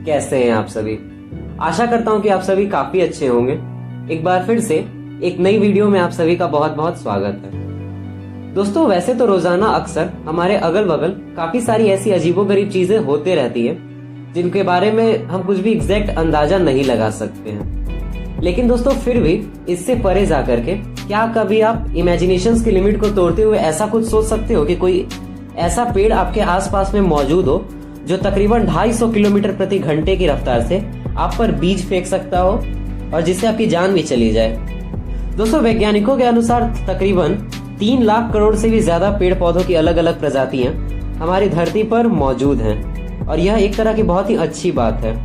कैसे हैं आप सभी। आशा करता हूं कि आप सभी काफी अच्छे होंगे। एक बार फिर से एक नई वीडियो में आप सभी का बहुत बहुत स्वागत है। दोस्तों, वैसे तो रोजाना अक्सर हमारे अगल बगल काफी सारी ऐसी अजीबोगरीब चीजें होते रहती है जिनके बारे में हम कुछ भी एग्जैक्ट अंदाजा नहीं लगा सकते हैं। लेकिन दोस्तों, फिर भी इससे परे जा करके क्या कभी आप इमेजिनेशंस की लिमिट को तोड़ते हुए ऐसा कुछ सोच सकते हो कि कोई ऐसा पेड़ आपके आसपास में मौजूद हो जो तकरीबन 250 किलोमीटर प्रति घंटे की रफ्तार से आप पर बीज फेंक सकता हो और जिससे आपकी जान भी चली जाए। दोस्तों, वैज्ञानिकों के अनुसार तकरीबन 3 लाख करोड़ से भी ज्यादा पेड़ पौधों की अलग अलग प्रजातियां हमारी धरती पर मौजूद हैं और यह एक तरह की बहुत ही अच्छी बात है।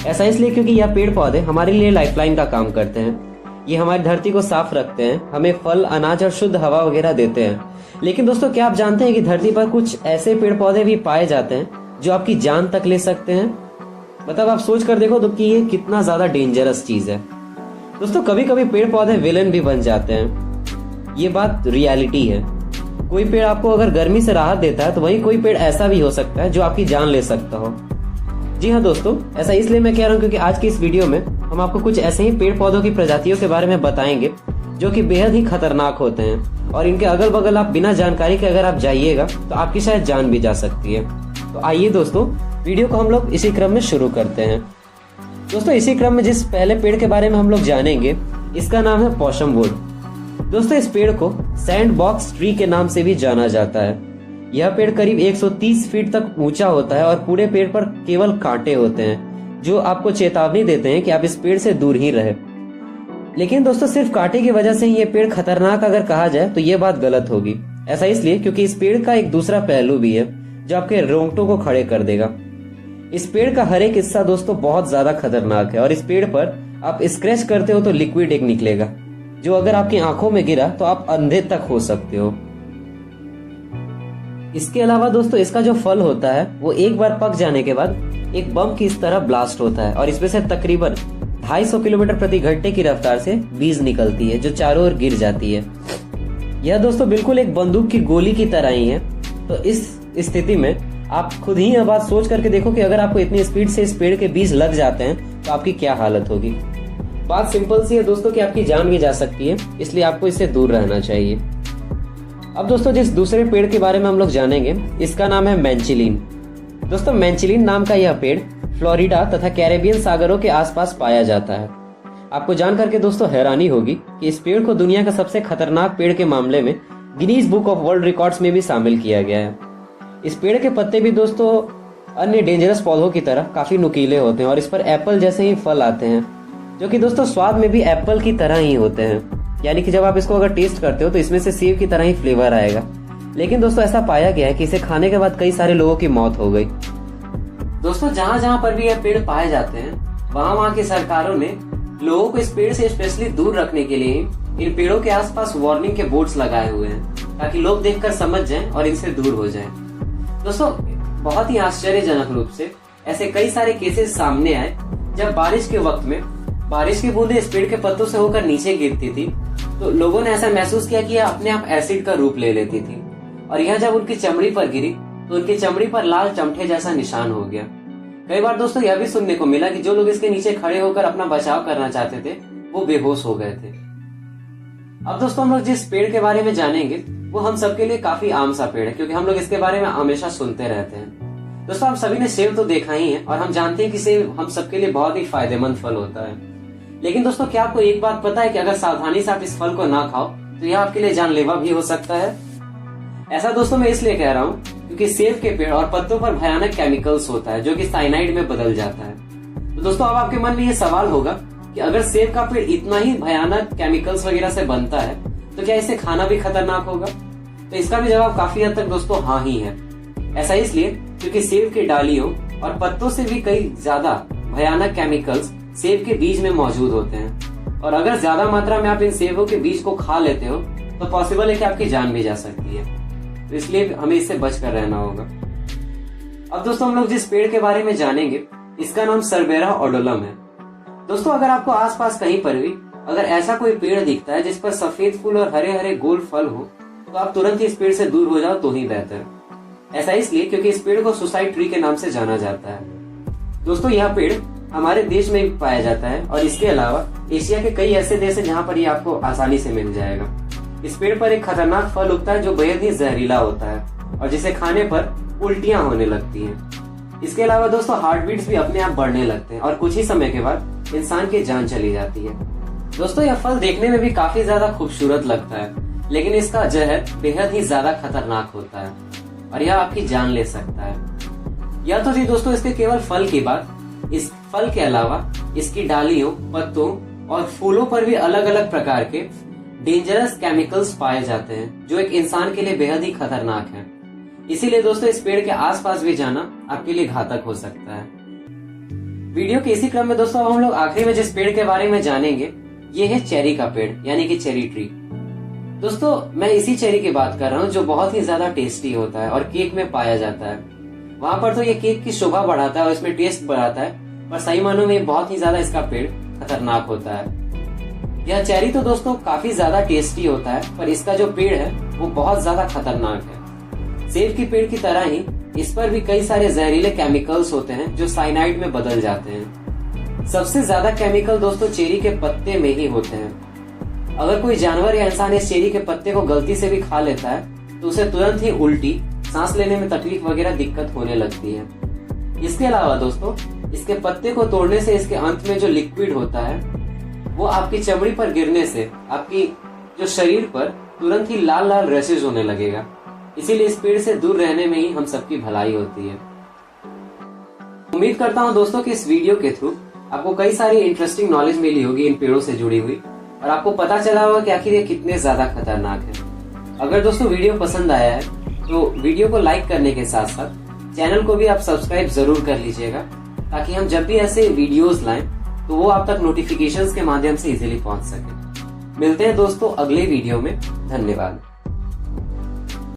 ऐसा इसलिए क्योंकि यह पेड़ पौधे हमारे लिए लाइफलाइन का काम करते हैं। ये हमारी धरती को साफ रखते हैं, हमें फल, अनाज और शुद्ध हवा वगैरह देते हैं। लेकिन दोस्तों, क्या आप जानते हैं कि धरती पर कुछ ऐसे पेड़ पौधे भी पाए जाते हैं जो आपकी जान तक ले सकते हैं। मतलब आप सोच कर देखो तो कि ये कितना ज्यादा डेंजरस चीज है। दोस्तों, कभी कभी पेड़ पौधे विलन भी बन जाते हैं। ये बात रियलिटी है। कोई पेड़ आपको अगर गर्मी से राहत देता है तो वहीं कोई पेड़ ऐसा भी हो सकता है जो आपकी जान ले सकता हो। जी हाँ दोस्तों, ऐसा इसलिए मैं कह रहा हूँ क्योंकि आज की इस वीडियो में हम आपको कुछ ऐसे ही पेड़ पौधों की प्रजातियों के बारे में बताएंगे जो कि बेहद ही खतरनाक होते हैं और इनके अगल बगल आप बिना जानकारी के अगर आप जाइएगा तो आपकी शायद जान भी जा सकती है। तो आइए दोस्तों, वीडियो को हम लोग इसी क्रम में शुरू करते हैं। दोस्तों, इसी क्रम में जिस पहले पेड़ के बारे में हम लोग जानेंगे इसका नाम है पॉशम वुड। दोस्तों, इस पेड़ को सैंड बॉक्स ट्री के नाम से भी जाना जाता है। यह पेड़ करीब 130 फीट तक ऊंचा होता है और पूरे पेड़ पर केवल कांटे होते हैं जो आपको चेतावनी देते हैं कि आप इस पेड़ से दूर ही रहे। लेकिन दोस्तों, सिर्फ कांटे की वजह से ही ये पेड़ खतरनाक अगर कहा जाए तो ये बात गलत होगी। ऐसा इसलिए क्योंकि इस पेड़ का एक दूसरा पहलू भी है जो आपके रोंगटों को खड़े कर देगा। इस पेड़ का हर एक हिस्सा दोस्तों बहुत ज्यादा खतरनाक है और इस पेड़ पर आप स्क्रैच करते हो तो लिक्विड एक निकलेगा जो अगर आपकी आंखों में गिरा तो आप अंधे तक हो सकते हो। इसके अलावा दोस्तों, इसका जो फल होता है वो एक बार पक जाने के बाद एक बम की इस तरह ब्लास्ट होता है और इसमें से तकरीबन 250 किलोमीटर प्रति घंटे की रफ्तार से बीज निकलती है जो चारों ओर गिर जाती है। यह दोस्तों बिल्कुल एक बंदूक की गोली की तरह ही है। तो इस स्थिति में आप खुद ही यह बात सोच करके देखो कि अगर आपको इतनी स्पीड से इस पेड़ के बीज लग जाते हैं तो आपकी क्या हालत होगी। बात सिंपल सी है दोस्तों कि आपकी जान भी जा सकती है, इसलिए आपको इससे दूर रहना चाहिए। अब दोस्तों, जिस दूसरे पेड़ के बारे में हम लोग जानेंगे इसका नाम है मैंचिलीन। दोस्तों, मैंचिलीन नाम का यह पेड़ फ्लोरिडा तथा कैरेबियन सागरों के आसपास पाया जाता है। आपको जान करके दोस्तों हैरानी होगी कि इस पेड़ को दुनिया का सबसे खतरनाक पेड़ के मामले में Guinness book of world records में भी शामिल किया गया है। इस पेड़ के पत्ते भी दोस्तों अन्य डेंजरस पौधों की तरह काफी नुकीले होते हैं और इस पर एप्पल जैसे ही फल आते हैं जो कि दोस्तों स्वाद में भी एप्पल की तरह ही होते हैं। यानी कि जब आप इसको अगर टेस्ट करते हो तो इसमें से सेब की तरह ही फ्लेवर आएगा। लेकिन दोस्तों, ऐसा पाया गया है कि इसे खाने के बाद कई सारे लोगों की मौत हो गई। दोस्तों, जहाँ जहाँ पर भी यह पेड़ पाए जाते हैं वहाँ की सरकारों ने लोगों को इस पेड़ से स्पेशली दूर रखने के लिए इन पेड़ों के आसपास वार्निंग के बोर्ड्स लगाए हुए हैं ताकि लोग देखकर समझ जाएं और इनसे दूर हो जाएं। दोस्तों, बहुत ही आश्चर्यजनक रूप से ऐसे कई सारे केसेस सामने आए जब बारिश के वक्त में बारिश की बूंदें इस पेड़ के पत्तों से होकर नीचे गिरती थी तो लोगों ने ऐसा महसूस किया कि यह अपने आप एसिड का रूप ले लेती थी और यह जब उनकी चमड़ी पर गिरी तो उनकी चमड़ी पर लाल चमटे जैसा निशान हो गया। कई बार दोस्तों यह भी सुनने को मिला कि जो लोग इसके नीचे खड़े होकर अपना बचाव करना चाहते थे वो बेहोश हो गए थे। अब दोस्तों, हम लोग जिस पेड़ के बारे में जानेंगे वो हम सबके लिए काफी आम सा पेड़ है क्योंकि हम लोग इसके बारे में हमेशा सुनते रहते हैं। दोस्तों, हम सभी ने सेब तो देखा ही है और हम जानते हैं कि सेब हम सबके लिए बहुत ही फायदेमंद फल होता है। लेकिन दोस्तों, क्या आपको एक बात पता है कि अगर सावधानी से आप इस फल को ना खाओ तो यह आपके लिए जानलेवा भी हो सकता है। ऐसा दोस्तों मैं इसलिए कह रहा हूँ क्योंकि सेब के पेड़ और पत्तों पर भयानक केमिकल्स होता है जो कि साइनाइड में बदल जाता है। तो दोस्तों, अब आपके मन में ये सवाल होगा कि अगर सेब का पेड़ इतना ही भयानक केमिकल्स वगैरह से बनता है तो क्या इसे खाना भी खतरनाक होगा? तो इसका भी जवाब काफी हद तक दोस्तों हाँ ही है। ऐसा इसलिए क्योंकि सेब की डालियों और पत्तों से भी कई ज्यादा भयानक केमिकल्स सेब के बीज में मौजूद होते हैं और अगर ज्यादा मात्रा में आप इन सेबों के बीज को खा लेते हो तो पॉसिबल है कि आपकी जान भी जा सकती है। तो इसलिए हमें इससे बचकर रहना होगा। अब दोस्तों, हम लोग जिस पेड़ के बारे में जानेंगे इसका नाम सरबेरा ओडोलम है। दोस्तों, अगर आपको आसपास कहीं पर भी अगर ऐसा कोई पेड़ दिखता है जिस पर सफेद फूल और हरे हरे गोल फल हो तो आप तुरंत ही इस पेड़ से दूर हो जाओ तो ही बेहतर। ऐसा इसलिए क्योंकि इस पेड़ को सुसाइड ट्री के नाम से जाना जाता है। दोस्तों यह पेड़ हमारे देश में भी पाया जाता है और इसके अलावा एशिया के कई ऐसे देश हैं जहाँ पर ये आपको आसानी से मिल जाएगा। इस पेड़ पर एक खतरनाक फल उगता है जो बेहद ही जहरीला होता है और जिसे खाने पर उल्टियां होने लगती हैं। इसके अलावा दोस्तों हार्ट बीट्स भी अपने आप बढ़ने लगते हैं और कुछ ही समय के बाद इंसान की जान चली जाती है। दोस्तों यह फल देखने में भी काफी ज्यादा खूबसूरत लगता है, लेकिन इसका जहर बेहद ही ज्यादा खतरनाक होता है और यह आपकी जान ले सकता है। यह तो थी दोस्तों इसके केवल फल की बात। इस फल के अलावा इसकी डालियों, पत्तों और फूलों पर भी अलग अलग प्रकार के डेंजरस केमिकल्स पाए जाते हैं जो एक इंसान के लिए बेहद ही खतरनाक है। इसीलिए दोस्तों इस पेड़ के आसपास भी जाना आपके लिए घातक हो सकता है। वीडियो के इसी क्रम में दोस्तों हम लोग आखिरी में जिस पेड़ के बारे में जानेंगे ये है चेरी का पेड़, यानी कि चेरी ट्री। दोस्तों मैं इसी चेरी की बात कर रहा हूँ जो बहुत ही ज्यादा टेस्टी होता है और केक में पाया जाता है। वहां पर तो ये केक की शोभा बढ़ाता है और इसमें टेस्ट बढ़ाता है, पर सही मानों में बहुत ही ज्यादा इसका पेड़ खतरनाक होता है। यह चेरी तो दोस्तों काफी ज्यादा टेस्टी होता है, पर इसका जो पेड़ है वो बहुत ज्यादा खतरनाक है। सेब की पेड़ की तरह ही इस पर भी कई सारे जहरीले केमिकल्स होते हैं जो साइनाइड में बदल जाते हैं। सबसे ज्यादा केमिकल दोस्तों चेरी के पत्ते में ही होते हैं। अगर कोई जानवर या इंसान इस चेरी के पत्ते को गलती से भी खा लेता है तो उसे तुरंत ही उल्टी, सांस लेने में तकलीफ वगैरह दिक्कत होने लगती है। इसके अलावा दोस्तों इसके पत्ते को तोड़ने से इसके अंत में जो लिक्विड होता है वो आपकी चमड़ी पर गिरने से आपकी जो शरीर पर तुरंत ही लाल लाल रैशेज होने लगेगा। इसीलिए इस पेड़ से दूर रहने में ही हम सबकी भलाई होती है। उम्मीद करता हूँ दोस्तों कि इस वीडियो के थ्रू आपको कई सारी इंटरेस्टिंग नॉलेज मिली होगी इन पेड़ों से जुड़ी हुई और आपको पता चला होगा कि आखिर ये कितने ज्यादा खतरनाक है। अगर दोस्तों वीडियो पसंद आया है तो वीडियो को लाइक करने के साथ साथ चैनल को भी आप सब्सक्राइब जरूर कर लीजिएगा, ताकि हम जब भी ऐसे वीडियोस लाएं तो वो आप तक नोटिफिकेशंस के माध्यम से इजीली पहुंच सके। मिलते हैं दोस्तों अगले वीडियो में। धन्यवाद।